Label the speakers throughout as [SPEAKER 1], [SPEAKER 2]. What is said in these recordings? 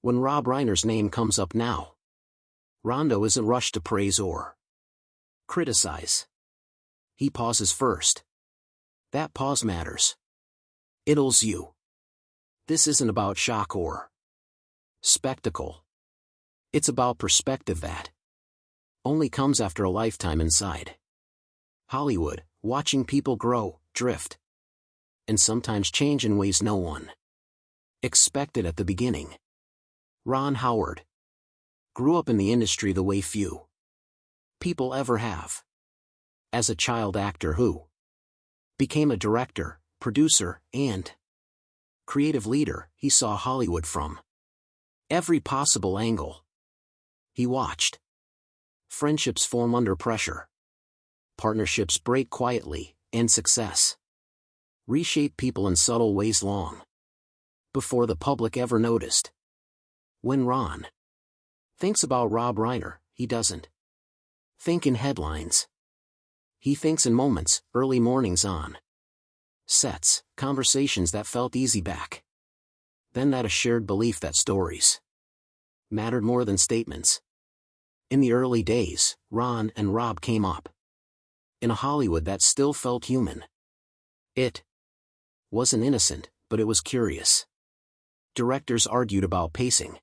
[SPEAKER 1] When Rob Reiner's name comes up now, Rondo isn't rushed to praise or criticize. He pauses first. That pause matters. It tells you. This isn't about shock or spectacle. It's about perspective that only comes after a lifetime inside Hollywood, watching people grow, drift, and sometimes change in ways no one expected at the beginning. Ron Howard grew up in the industry the way few people ever have. As a child actor who became a director, producer, and creative leader, he saw Hollywood from every possible angle. He watched friendships form under pressure, partnerships break quietly, and success reshape people in subtle ways long before the public ever noticed. When Ron thinks about Rob Reiner, he doesn't think in headlines. He thinks in moments, early mornings on sets, conversations that felt easy back then, that a shared belief that stories mattered more than statements. In the early days, Ron and Rob came up in a Hollywood that still felt human. It wasn't innocent, but it was curious. Directors argued about pacing,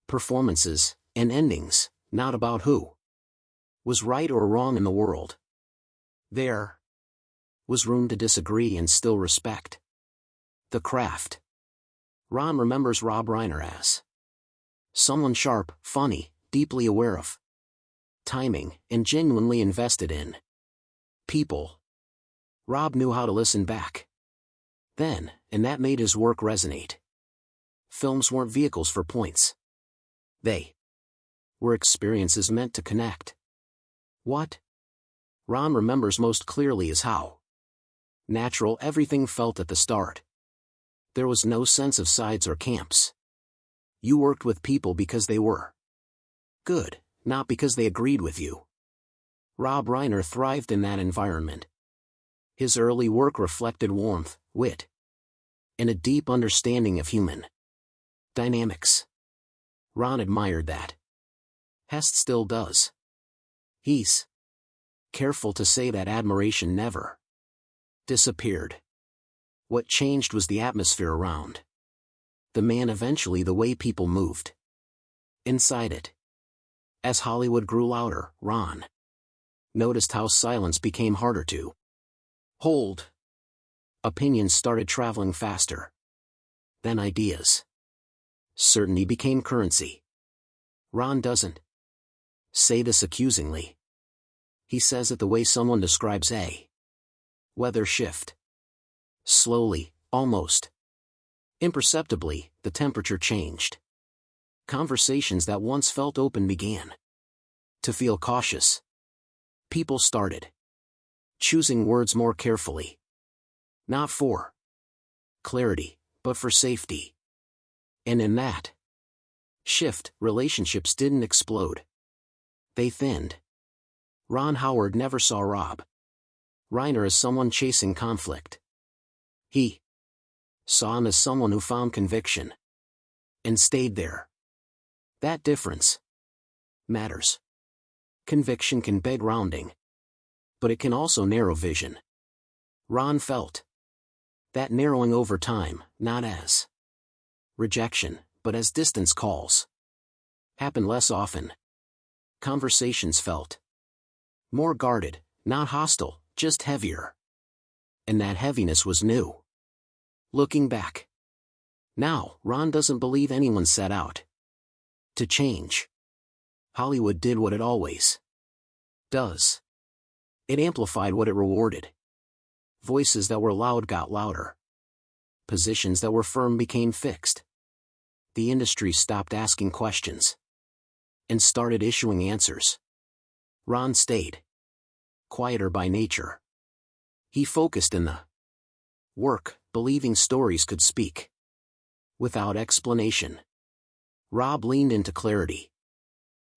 [SPEAKER 1] performances, and endings, not about who was right or wrong in the world. There was room to disagree and still respect the craft. Ron remembers Rob Reiner as someone sharp, funny, deeply aware of timing, and genuinely invested in people. Rob knew how to listen back then, and that made his work resonate. Films weren't vehicles for points. They were experiences meant to connect. What Ron remembers most clearly is how natural everything felt at the start. There was no sense of sides or camps. You worked with people because they were good, not because they agreed with you. Rob Reiner thrived in that environment. His early work reflected warmth, wit, and a deep understanding of human dynamics. Ron admired that. Hest still does. He's careful to say that admiration never disappeared. What changed was the atmosphere around the man, eventually the way people moved inside it. As Hollywood grew louder, Ron noticed how silence became harder to hold. Opinions started traveling faster than ideas. Certainty became currency. Ron doesn't say this accusingly. He says it the way someone describes a weather shift. Slowly, almost imperceptibly, the temperature changed. Conversations that once felt open began to feel cautious. People started choosing words more carefully. Not for clarity, but for safety. And in that shift, relationships didn't explode. They thinned. Ron Howard never saw Rob Reiner as someone chasing conflict. He saw him as someone who found conviction and stayed there. That difference matters. Conviction can beg rounding, but it can also narrow vision. Ron felt that narrowing over time, not as rejection, but as distance calls, happened less often. Conversations felt more guarded, not hostile, just heavier. And that heaviness was new. Looking back now, Ron doesn't believe anyone set out to change. Hollywood did what it always does. It amplified what it rewarded. Voices that were loud got louder. Positions that were firm became fixed. The industry stopped asking questions and started issuing answers. Ron stayed quieter by nature. He focused in the work, believing stories could speak without explanation. Rob leaned into clarity.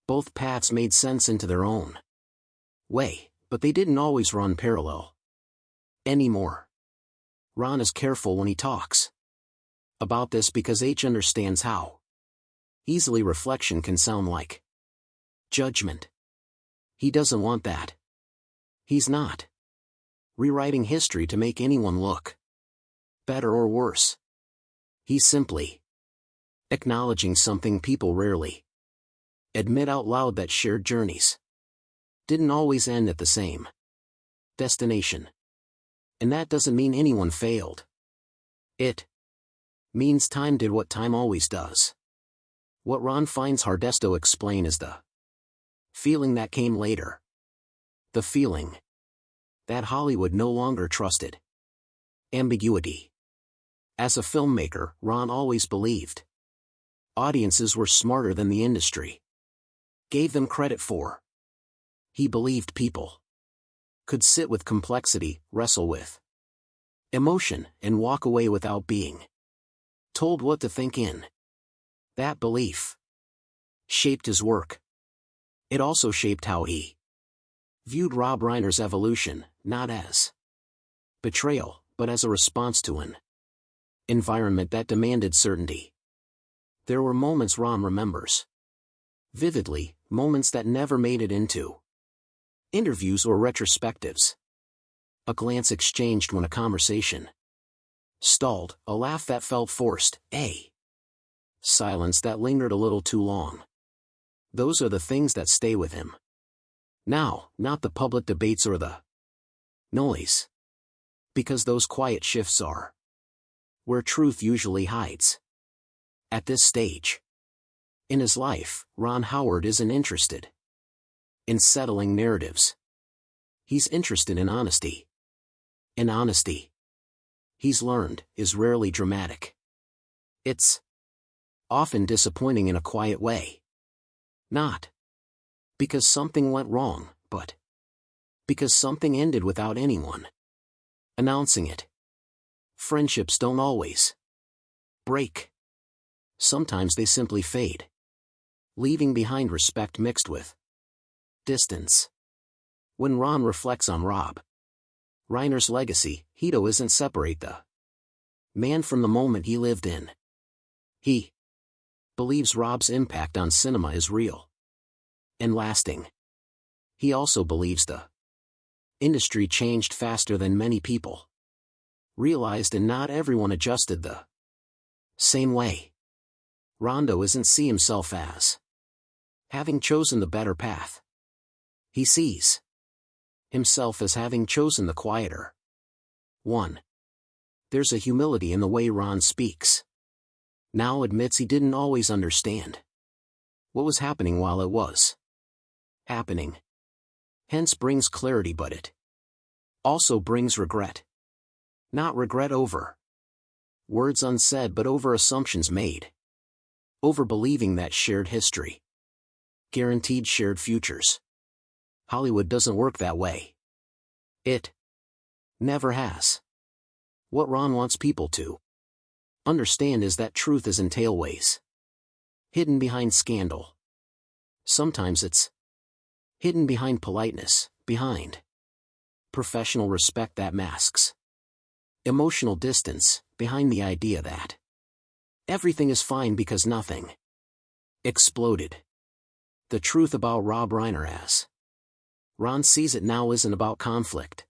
[SPEAKER 1] Both paths made sense into their own way, but they didn't always run parallel anymore. Ron is careful when he talks about this because H understands how Easily reflection can sound like judgment. He doesn't want that. He's not rewriting history to make anyone look better or worse. He's simply acknowledging something people rarely admit out loud, that shared journeys didn't always end at the same destination. And that doesn't mean anyone failed. It means time did what time always does. What Ron finds hardest to explain is the feeling that came later. The feeling that Hollywood no longer trusted ambiguity. As a filmmaker, Ron always believed audiences were smarter than the industry gave them credit for. He believed people could sit with complexity, wrestle with emotion, and walk away without being told what to think in. That belief shaped his work. It also shaped how he viewed Rob Reiner's evolution, not as betrayal, but as a response to an environment that demanded certainty. There were moments Ron remembers vividly, moments that never made it into interviews or retrospectives. A glance exchanged when a conversation stalled, a laugh that felt forced, a silence that lingered a little too long. Those are the things that stay with him now, not the public debates or the noise. Because those quiet shifts are where truth usually hides. At this stage in his life, Ron Howard isn't interested in settling narratives. He's interested in honesty. And honesty, he's learned, is rarely dramatic. It's often disappointing in a quiet way. Not because something went wrong, but because something ended without anyone announcing it. Friendships don't always break. Sometimes they simply fade, leaving behind respect mixed with distance. When Ron reflects on Rob Reiner's legacy, he doesn't separate the man from the moment he lived in. He believes Rob's impact on cinema is real and lasting. He also believes the industry changed faster than many people realized, and not everyone adjusted the same way. Rondo doesn't see himself as having chosen the better path. He sees himself as having chosen the quieter one. There's a humility in the way Ron speaks. Now admits he didn't always understand what was happening while it was happening. Hence brings clarity, but it also brings regret. Not regret over words unsaid, but over assumptions made. Over believing that shared history guaranteed shared futures. Hollywood doesn't work that way. It never has. What Ron wants people to understand is that truth is in tailways, hidden behind scandal. Sometimes it's hidden behind politeness, behind professional respect that masks emotional distance, behind the idea that everything is fine because nothing exploded. The truth about Rob Reiner as Ron sees it now isn't about conflict.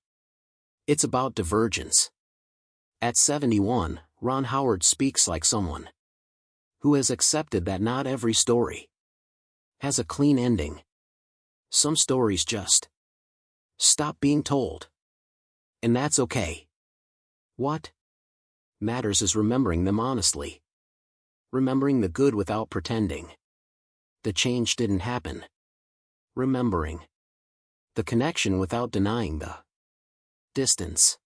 [SPEAKER 1] It's about divergence. At 71, Ron Howard speaks like someone who has accepted that not every story has a clean ending. Some stories just stop being told. And that's okay. What matters is remembering them honestly. Remembering the good without pretending the change didn't happen. Remembering the connection without denying the distance.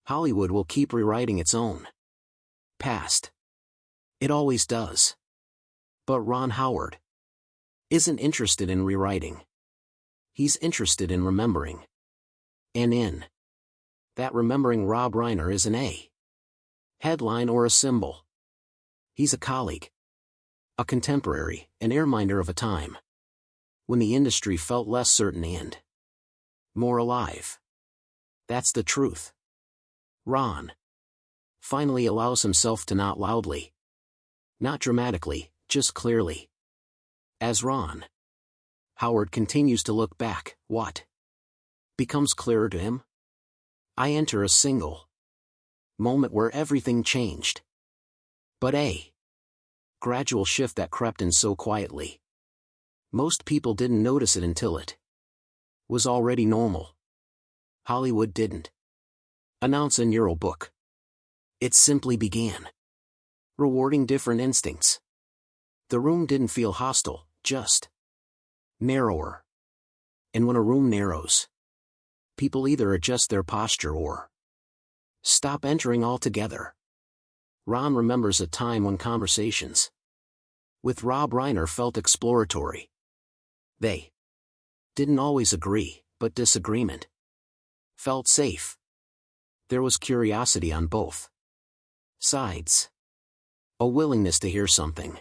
[SPEAKER 1] Hollywood will keep rewriting its own past. It always does. But Ron Howard isn't interested in rewriting. He's interested in remembering. And in that remembering, Rob Reiner isn't a headline or a symbol. He's a colleague, a contemporary, an reminder of a time when the industry felt less certain and more alive. That's the truth. Ron finally allows himself to, not loudly, not dramatically, just clearly. As Ron Howard continues to look back, what becomes clearer to him? I enter a single moment where everything changed. But a gradual shift that crept in so quietly. Most people didn't notice it until it was already normal. Hollywood didn't announce a neural book. It simply began rewarding different instincts. The room didn't feel hostile, just narrower. And when a room narrows, people either adjust their posture or stop entering altogether. Ron remembers a time when conversations with Rob Reiner felt exploratory. They didn't always agree, but disagreement felt safe. There was curiosity on both sides. A willingness to hear something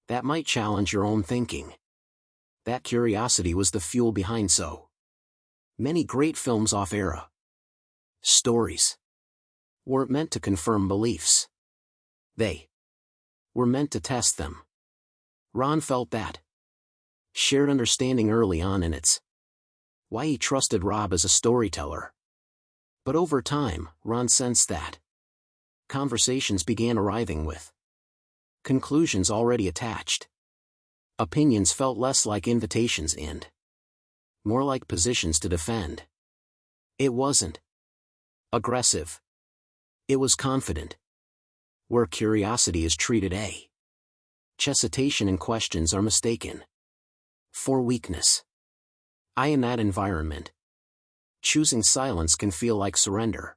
[SPEAKER 1] that might challenge your own thinking. That curiosity was the fuel behind so many great films off-era. Stories weren't meant to confirm beliefs. They were meant to test them. Ron felt that shared understanding early on, and it's why he trusted Rob as a storyteller. But over time, Ron sensed that conversations began arriving with conclusions already attached. Opinions felt less like invitations and more like positions to defend. It wasn't aggressive. It was confident. Where curiosity is treated a hesitation and questions are mistaken for weakness. In that environment, choosing silence can feel like surrender.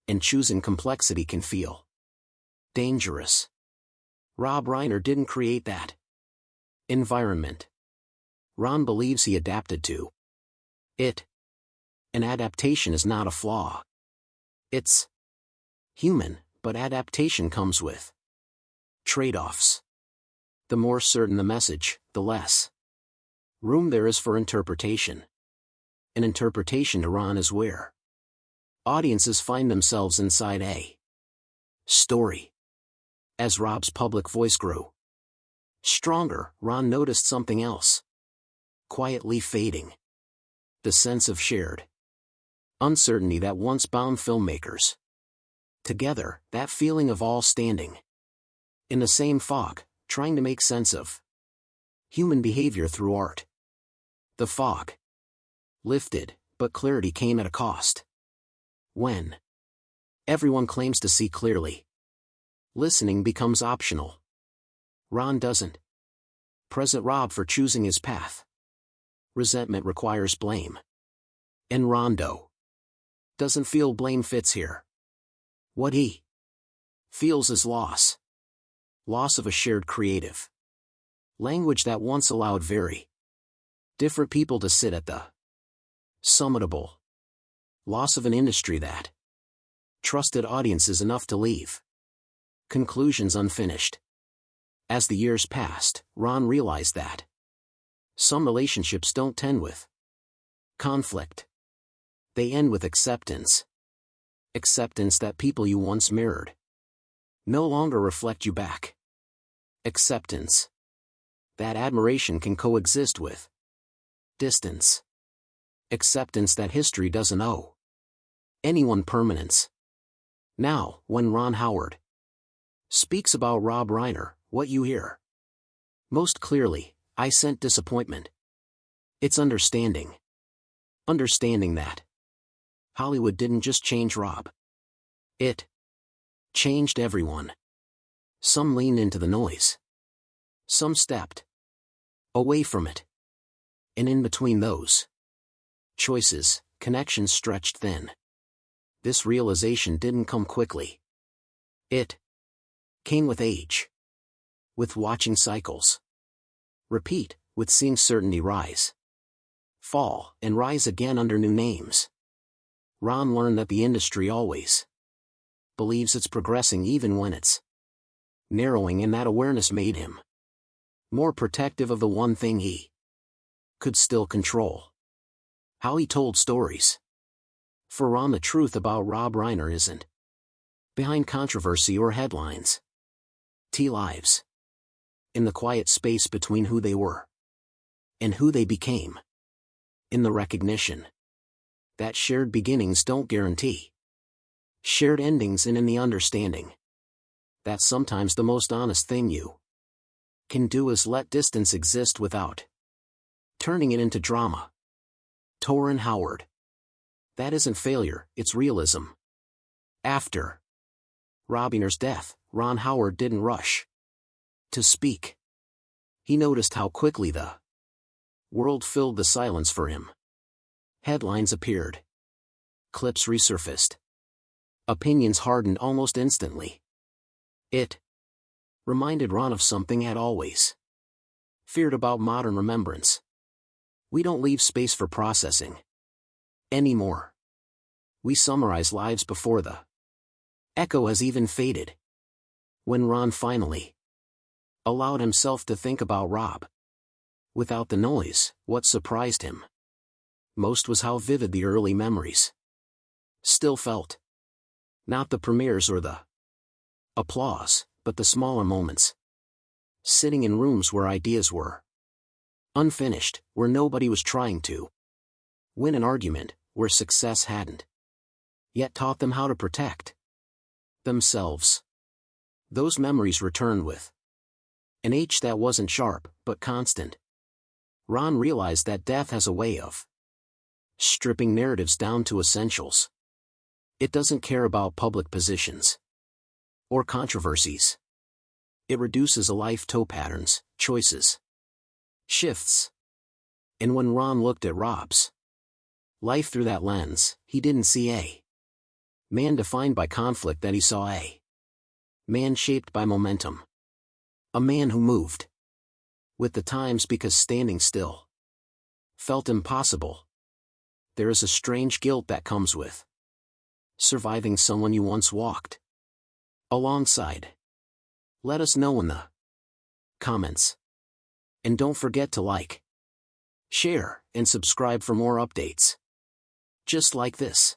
[SPEAKER 1] And choosing complexity can feel dangerous. Rob Reiner didn't create that environment. Ron believes he adapted to it. An adaptation is not a flaw. It's human, but adaptation comes with trade-offs. The more certain the message, the less room there is for interpretation. An interpretation to Ron is where audiences find themselves inside a story. As Rob's public voice grew stronger, Ron noticed something else quietly fading. The sense of shared uncertainty that once bound filmmakers together, that feeling of all standing in the same fog, trying to make sense of human behavior through art. The fog lifted, but clarity came at a cost. When everyone claims to see clearly, listening becomes optional. Ron doesn't present Rob for choosing his path. Resentment requires blame. And Rondo doesn't feel blame fits here. What he feels is loss. Loss of a shared creative language that once allowed very different people to sit at the summitable. Loss of an industry that trusted audiences enough to leave conclusions unfinished. As the years passed, Ron realized that some relationships don't tend with conflict. They end with acceptance. Acceptance that people you once mirrored no longer reflect you back. Acceptance that admiration can coexist with distance. Acceptance that history doesn't owe anyone permanence. Now, when Ron Howard speaks about Rob Reiner, what you hear most clearly, I scent disappointment. It's understanding. Understanding that Hollywood didn't just change Rob. It changed everyone. Some leaned into the noise. Some stepped away from it. And in between those choices, connections stretched thin. This realization didn't come quickly. It came with age. With watching cycles repeat, with seeing certainty rise, fall, and rise again under new names. Ron learned that the industry always believes it's progressing even when it's narrowing, and that awareness made him more protective of the one thing he could still control: how he told stories. For Ron, the truth about Rob Reiner isn't behind controversy or headlines. T lives In the quiet space between who they were and who they became. In the recognition that shared beginnings don't guarantee shared endings, and in the understanding that sometimes the most honest thing you can do is let distance exist without turning it into drama. Torin Howard. That isn't failure, it's realism. After Reiner's death, Ron Howard didn't rush to speak. He noticed how quickly the world filled the silence for him. Headlines appeared. Clips resurfaced. Opinions hardened almost instantly. It reminded Ron of something had always feared about modern remembrance. We don't leave space for processing anymore. We summarize lives before the echo has even faded. When Ron finally allowed himself to think about Rob without the noise, what surprised him most was how vivid the early memories still felt. Not the premieres or the applause, but the smaller moments. Sitting in rooms where ideas were unfinished, where nobody was trying to win an argument, where success hadn't yet taught them how to protect themselves. Those memories returned with an H that wasn't sharp, but constant. Ron realized that death has a way of stripping narratives down to essentials. It doesn't care about public positions or controversies. It reduces a life to patterns, choices, shifts. And when Ron looked at Rob's life through that lens, he didn't see a man defined by conflict, that he saw a man shaped by momentum. A man who moved with the times because standing still felt impossible. There is a strange guilt that comes with surviving someone you once walked alongside. Let us know in the comments. And don't forget to like, share, and subscribe for more updates just like this.